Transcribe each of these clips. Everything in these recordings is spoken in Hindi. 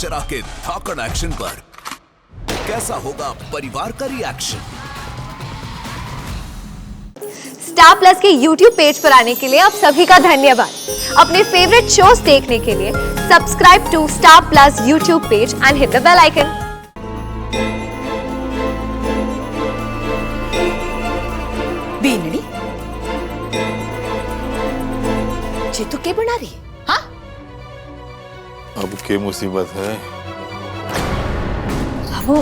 अक्षरा के धाकड़ एक्शन पर कैसा होगा परिवार का रिएक्शन? स्टार प्लस के YouTube पेज पर आने के लिए आप सभी का धन्यवाद। अपने फेवरेट शोज देखने के लिए subscribe to Star Plus YouTube page and hit the bell icon. बीनड़ी ये तो क्या बना रही है? हाँ अब क्या मुसीबत है? बाबू,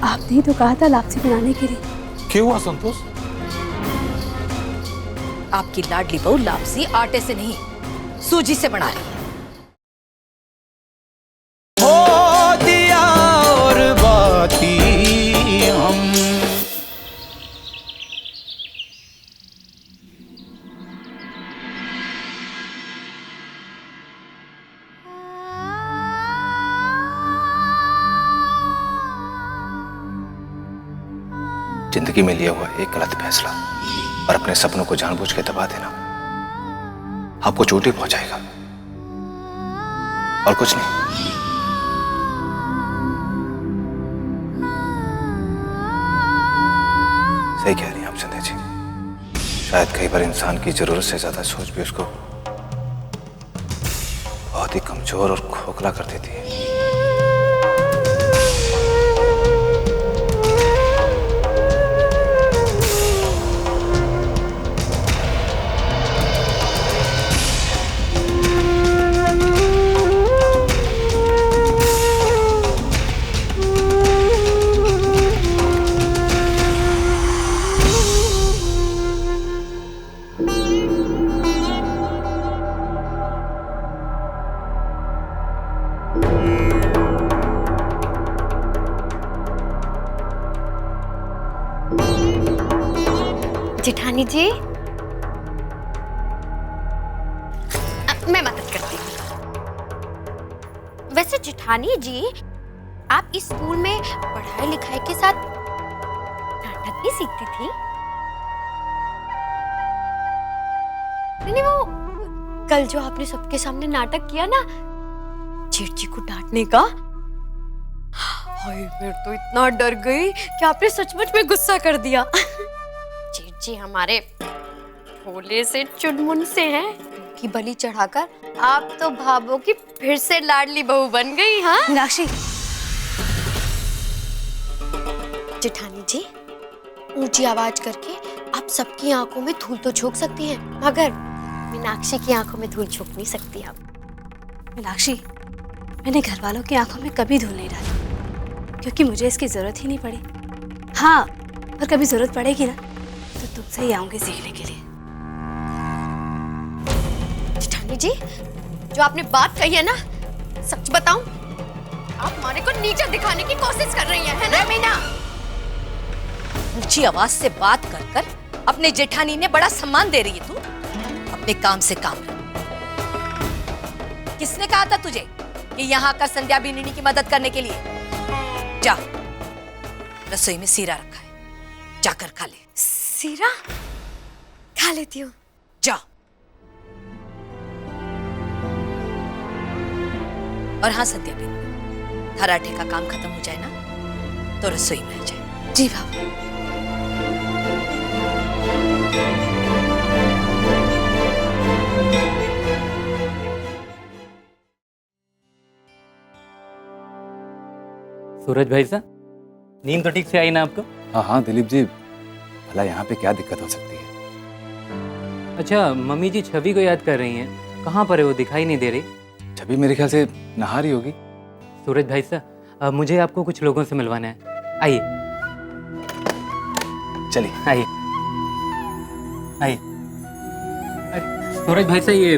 आपने ही तो कहा था लापसी बनाने के लिए। क्या हुआ संतोष? आपकी लाडली बहू लापसी आटे से नहीं सूजी से बना रही है। हो दिया और बाती हम। जिंदगी में लिया हुआ एक गलत फैसला और अपने सपनों को जानबूझ के दबा देना आपको चोट ही पहुंचाएगा और कुछ नहीं। सही कह रही हैं आप संध्या जी। शायद कई बार इंसान की जरूरत से ज्यादा सोच भी उसको बहुत ही कमजोर और खोखला कर देती है। जेठानी जी, मैं मदद करती हूँ। वैसे जेठानी जी, आप इस स्कूल में पढ़ाई लिखाई के साथ नाटक भी सीखती थी? नहीं, वो कल जो आपने सबके सामने नाटक किया ना, जेठ जी को डांटने का। हाय, मैं तो इतना डर गई कि आपने सचमुच में गुस्सा कर दिया। जेठ जी हमारे भोले से चुनमुन से हैं, की बलि चढ़ाकर आप तो भाभो की फिर से लाडली बहू बन गई। हाँ मीनाक्षी, जेठानी जी, ऊंची आवाज करके आप सबकी आंखों में धूल तो झोंक सकती हैं, मगर मीनाक्षी की आंखों में धूल झोंक नहीं सकती आप। मीनाक्षी, मैंने घर वालों की आंखों में कभी धूल नहीं डाली, क्योंकि मुझे इसकी जरूरत ही नहीं पड़ी। हाँ, और कभी जरूरत पड़ेगी ना तो तुमसे ही आऊंगी सीखने के लिए। जेठानी जी, जो आपने बात कही है ना, सच बताऊं, आप हमारे को नीचे दिखाने की कोशिश कर रही हैं, है ना मीना? ऊंची आवाज से बात कर कर अपने जेठानी ने बड़ा सम्मान दे रही है। तू अपने काम से काम रख। किसने कहा था तुझे कि यहाँ आकर संध्या बीननी की मदद करने के लिए? जा, रसोई में सीरा रखा है, जाकर खा ले। सीरा खा लेती हूँ। जा। और हाँ संध्या बीननी, कराटे का काम खत्म हो जाए ना तो रसोई में आ जाए। जी बाबू। सूरज भाई साहब, नींद तो ठीक से आई ना आपको? हाँ हाँ दिलीप जी, भला यहाँ पे क्या दिक्कत हो सकती है? अच्छा, मम्मी जी छवि को याद कर रही हैं। कहाँ पर है वो, दिखाई नहीं दे रही? छवि मेरे ख्याल से नहा रही होगी। सूरज भाई साहब, मुझे आपको कुछ लोगों से मिलवाना है। आइए चलिए। आइए आइए। सूरज भाई साहब, ये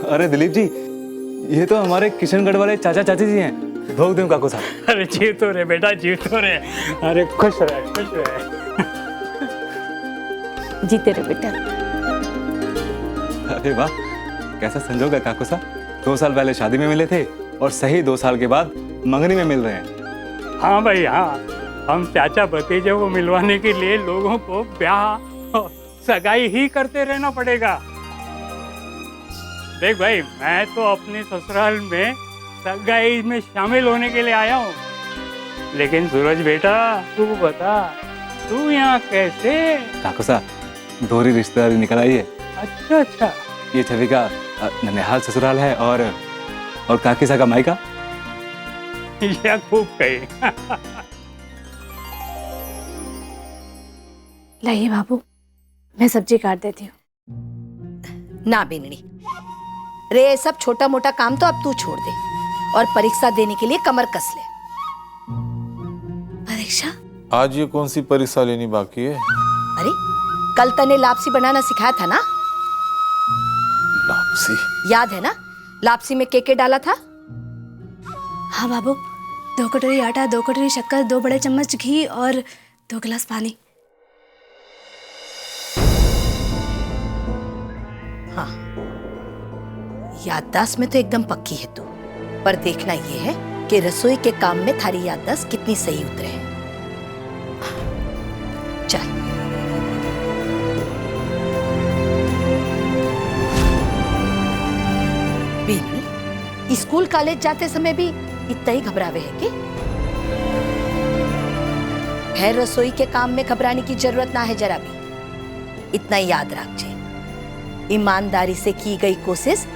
अरे दिलीप जी, ये तो हमारे किशनगढ़ वाले चाचा चाची जी हैं। भोग दूं काकू साहब? अरे जी तो रे बेटा, जी तो रे। अरे खुश रहे, खुश रहे। जीते रहे बेटा। अरे वाह, कैसा संजोग है काकू साहब। 2 साल पहले शादी में मिले थे और सही 2 साल के बाद मंगनी में मिल रहे हैं। हाँ भाई हाँ, हम चाचा भतीजे को मिलवाने के लिए लोगों को ब्याह सगाई ही करते रहना पड़ेगा। देख भाई, मैं तो अपने ससुराल में सगाई में शामिल होने के लिए आया हूँ, लेकिन सूरज बेटा तू बता, तू यहाँ कैसे? काकू साहब दोहरी रिश्तेदारी निकल आई है। अच्छा अच्छा। ये छवि का ननिहाल ससुराल है और काकी सा का मायका। यह खूब कही। लाइए बाबू, मैं सब्जी काट देती हूँ। ना बिननी, रे ये सब छोटा मोटा काम तो अब तू छोड़ दे और परीक्षा देने के लिए कमर कस ले। परीक्षा? आज ये कौन सी परीक्षा लेनी बाकी है? अरे कल तने लापसी बनाना सिखाया था ना? लापसी? याद है ना, लापसी में के डाला था? हाँ बाबू, 2 कटोरी आटा, 2 कटोरी शक्कर, 2 बड़े चम्मच घी और 2 गिलास पानी। हाँ, याददाश्त में तो एकदम पक्की है तू, पर देखना ये है कि रसोई के काम में थारी याददाश्त कितनी सही उतरे है। चल। बीनी, स्कूल कॉलेज जाते समय भी इतना ही घबरावे है कि? है रसोई के काम में घबराने की जरूरत ना है जरा भी। इतना ही याद रख जे, ईमानदारी से की गई कोशिश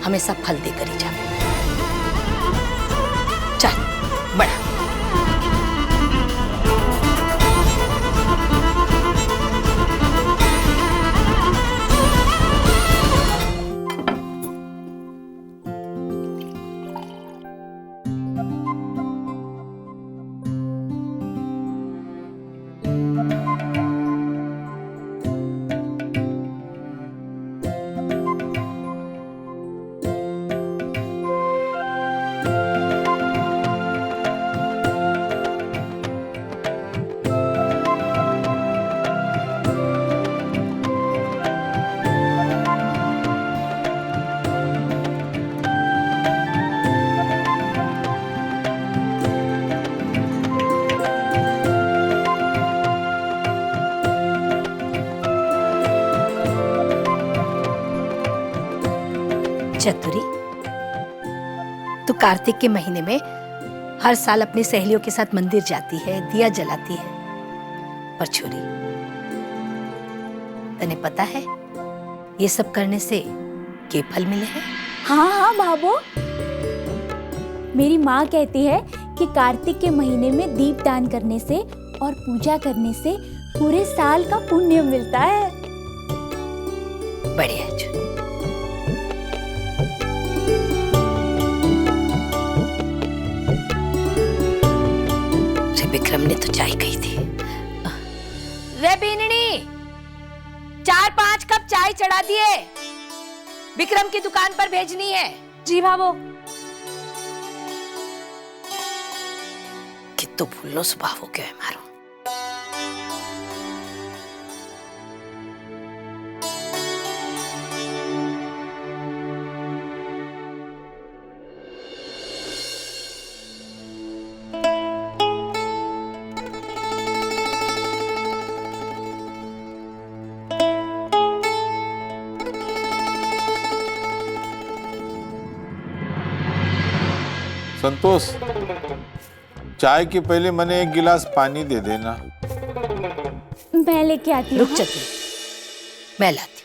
हमेशा फल देकर ही जावे। चल बढ़ा। चतुरी, तू कार्तिक के महीने में हर साल अपनी सहेलियों के साथ मंदिर जाती है, दिया जलाती है, पर छोरी, तने पता है ये सब करने से क्या फल मिले हैं? हाँ हाँ भाभो, मेरी माँ कहती है कि कार्तिक के महीने में दीप दान करने से और पूजा करने से पूरे साल का पुण्य मिलता है। बढ़िया जो। विक्रम ने तो चाय कही थी। रे बीननी, 4-5 कप चाय चढ़ा दिए, विक्रम की दुकान पर भेजनी है। जी भाभो। कित्तो भूलो स्वभाव हो गया है मारो। संतोष, चाय के पहले मने 1 गिलास पानी दे देना। मैं लेके आती हूँ। रुक चतुरी, मैं लाती हूँ।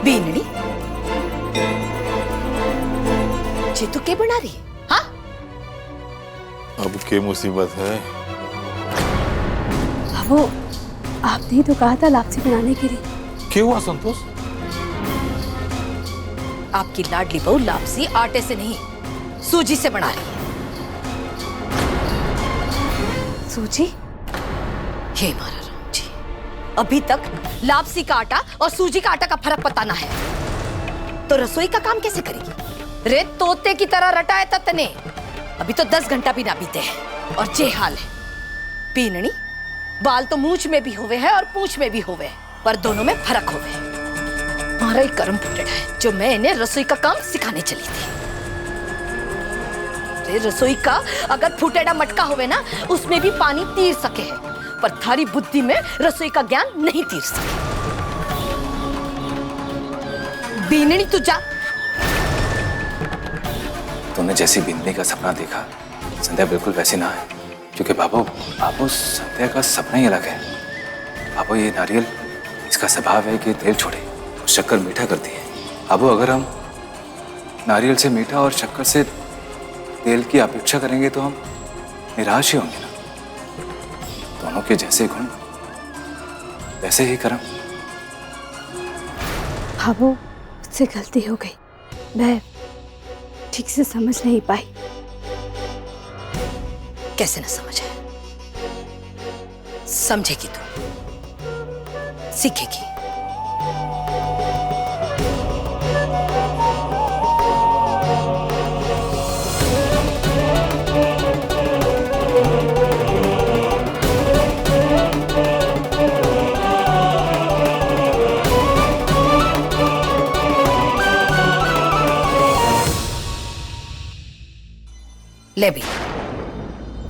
बीननी, ये तो क्या बना रही है? हाँ? अब क्या मुसीबत है? बाबू, आपने ही तो कहा था लापसी बनाने के लिए। क्या हुआ संतोष? आपकी लाडली बहू लापसी आटे से नहीं, सूजी से बना रही है। सूजी? हे मारा राम जी, अभी तक लापसी का आटा और सूजी का आटा का फर्क बताना है तो रसोई का काम कैसे करेगी? रे तोते की तरह रटा है ततने। अभी तो 10 घंटा भी ना बीते हैं और जे हाल है। पीननी, बाल तो मूंछ में भी होवे है और पूंछ में भी होवे है, पर दोनों में फर्क होवे है। हमारा ही कर्म फुटेड़ा है जो मैं इन्हें रसोई का काम सिखाने चली थी। रे रसोई का अगर फुटेड़ा मटका होवे ना, उसमें भी पानी तीर सके है, पर थारी बुद्धि में रसोई का ज्ञान नहीं तीर सके। बीननी तू जा। तूने जैसी बिंदनी का सपना देखा, संध्या बिल्कुल वैसी ना है, क्योंकि बाबू संध्या का सपना ही अलग है। बाबू, ये नारियल, इसका स्वभाव है कि तेल छोड़े और शक्कर मीठा करती है। बाबू, अगर हम नारियल से मीठा और शक्कर से तेल की अपेक्षा करेंगे तो हम निराश ही होंगे ना। दोनों के जैसे गुण वैसे ही कर्म। बाबू, मुझसे गलती हो गई, मैं ठीक से समझ नहीं पाई। कैसे न समझ है? समझेगी तू, सीखेगी। ले भी,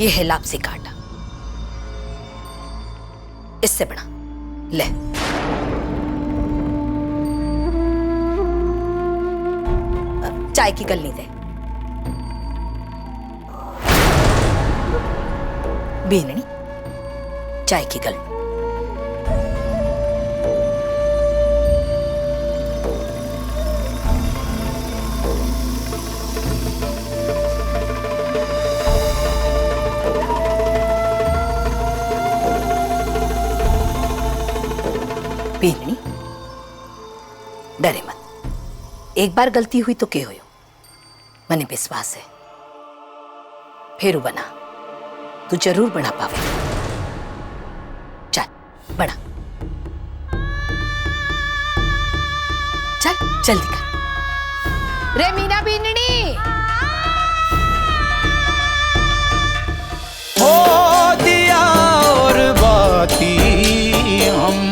ये है लापसी का आटा, इससे बना ले। चाय की गलनी दे। बीननी, चाय की गलनी। बीननी, डरे मत। एक बार गलती हुई तो के हुई, मने विश्वास है फेरू बना, तू जरूर बना पावे। चल बना, चल जल्दी कर। रे मीना बीननी, हो दिया और बाती हम।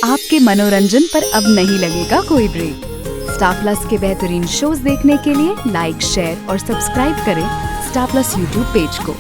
आपके मनोरंजन पर अब नहीं लगेगा कोई ब्रेक। स्टार प्लस के बेहतरीन शोज देखने के लिए लाइक, शेयर और सब्सक्राइब करें स्टार प्लस यूट्यूब पेज को।